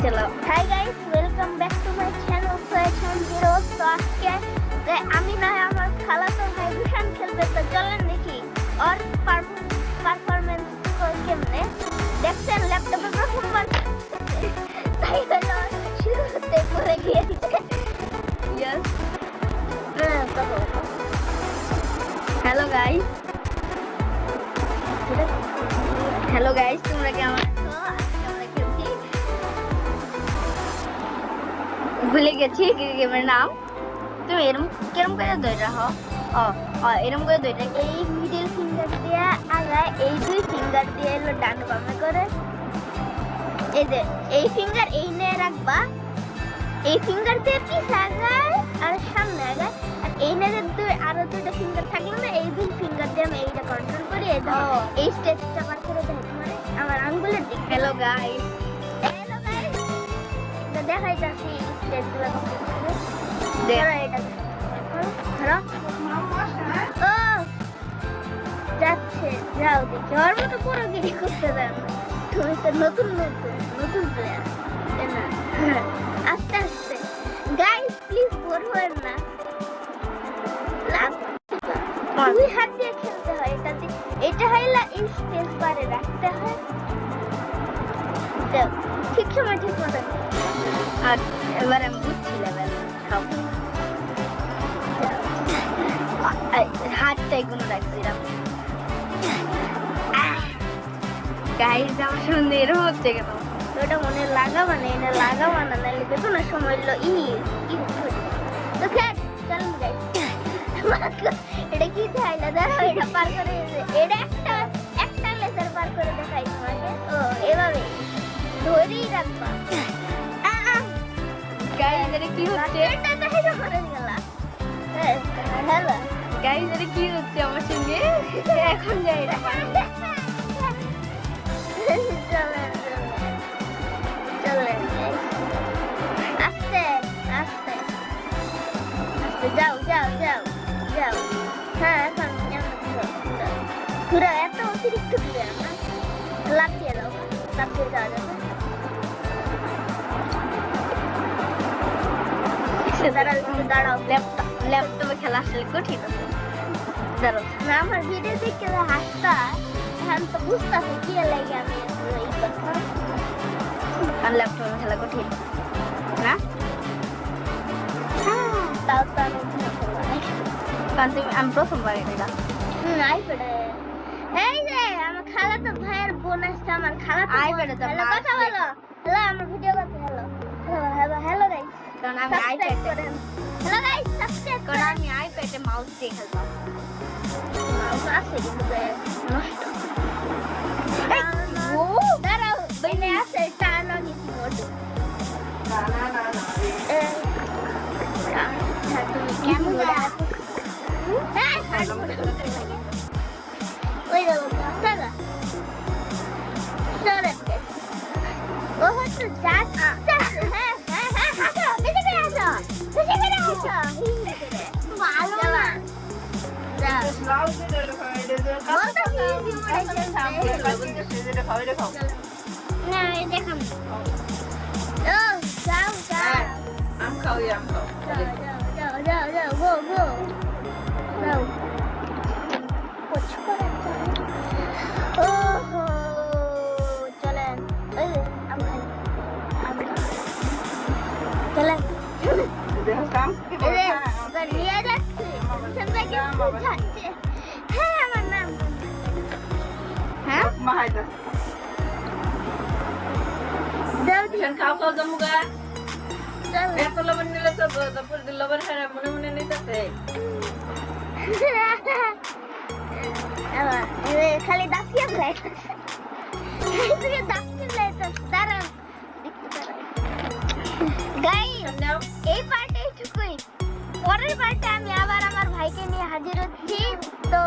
চলো hi guys welcome back to my channel সোয়েশন zero. তো আজকে আমি না আমার খালাতো ভাই ভূষণ খেলবে, তো চলেন দেখি ওর পারফরমেন্স কেমনে। দেখছেন ল্যাপটপে প্রথমবার তাই হলো শুরুতে পড়ে গিয়েছে। Yes hello guys, hello guys, তোমরা কেমন আছো? আজকে আমরা খেলছি, ভুলে গেছি গেমের নাম। তুমি এরম কেরম করে ধরে রাখো? এরম করে ধরে এই মিডল ফিঙ্গার দিয়ে আগায়, এই দুই ফিঙ্গার দিয়ে এলো ডান বামে করে। এই যে এই ফিঙ্গার এই নিয়ে রাখবা, এই ফিঙ্গার দিয়ে পিছে আগায় আর সামনে আগায়, আর এই নিয়ে দুই আরো দুইটা ফিঙ্গার থাকলো না, এই দুই ফিঙ্গার দিয়ে আমি এইটা কন্ট্রোল করি। এই স্টেজটা পার করে দেয় মানে আমার আঙ্গুলের দিক। হ্যালো গাইস, হ্যালো গাইস, এটা দেখাইতাছি স্টেজগুলো কমপ্লিট করে। দেখো এটা ধরো, ও যাচ্ছে, যাও দেখি। ওর মতো পুরো গিরি করতে দেয় না, তুমি তো নতুন নতুন প্লেয়ার না। আস্তে আস্তে গাইস প্লিজ বোর হবেন না, দুই হাত দিয়ে খেলতে হয়। এটা হইলা এই স্পেস বারে রাখতে হয়, ঠিক সময় ঠিক মতো। আর এবার আমি বুঝছি লেভেল সব, হাতটাই কোনো রাখছিলাম। গাইস আমার সঙ্গে এরকম হচ্ছে কেন? ওটা মনে লাগাবা না, এটা লাগাবা না, নাহলে দেখো না সময় হলো তো খেল। চলুন গাইস, এটা কি চাইলা দেখো, এটা পার করে, এটা একটা লেজার পার করে দেখাই তোমাকে। ও এভাবে ধরেই রাখবা। গাইস এটা কি হচ্ছে? এটা দেখো করে গেলা। হ্যালো গাইস এটা কি হচ্ছে আমার সঙ্গে? এখন যাই না, চলেন আস্তে আস্তে আস্তে যাও যাও যাও যাও। হ্যাঁ এখন ঘুরা, এত অতিরিক্ত ঘুরে না, লাভ দিয়ে দাও, লাভ দিয়ে যাওয়া যাবে। দাঁড়াও, ল্যাপটপে খেলা আসলে কঠিন। দাঁড়াও না, আমার ভিডিও দেখে হাসতা, এখন তো বুঝতেছে কি লাগে আমি এই কথা। আর ল্যাপটপে খেলা কঠিন না, তাও তো আমি কারণ তুমি আমি প্রথমবার এটা আইপ্যাডে। এই যে আমার খালাতো ভাইয়ের বোন আসছে, আমার খালাতো আইপ্যাডে কথা বলো। হ্যালো আমার ভিডিও করতে, হ্যালো হ্যালো হ্যালো গাইস, কারণ আমি আইপ্যাডে, হ্যালো গাইস সাবস্ক্রাইব করুন। আমি আইপ্যাডে মাউস দিয়ে খেলতাম, মাউস আছে কিন্তু নষ্ট। ও দাঁড়াও, বেনে আছে টার্ন অন ইজ মোড। না না না না তুমি কেমন আছো? হ্যাঁ ওই দাও চলো চলো, ও হচ্ছে যাচ্ছে। হ্যাঁ হ্যাঁ হ্যাঁ আসো, বেশি করে আসো, বেশি করে আসো, ভালো না নিয়ে যাচ্ছি। হ্যাঁ আমার নাম হ্যাঁ খাও জমুগা এত লবণ নিলে তো তারপর লবণ মনে মনে নিতেছে। খালি দাঁতিয়ে দাঁড়ান এই পার্টে এইটুকুই, পরের পার্টে আমি আবার আমার ভাইকে নিয়ে হাজির হচ্ছি। তো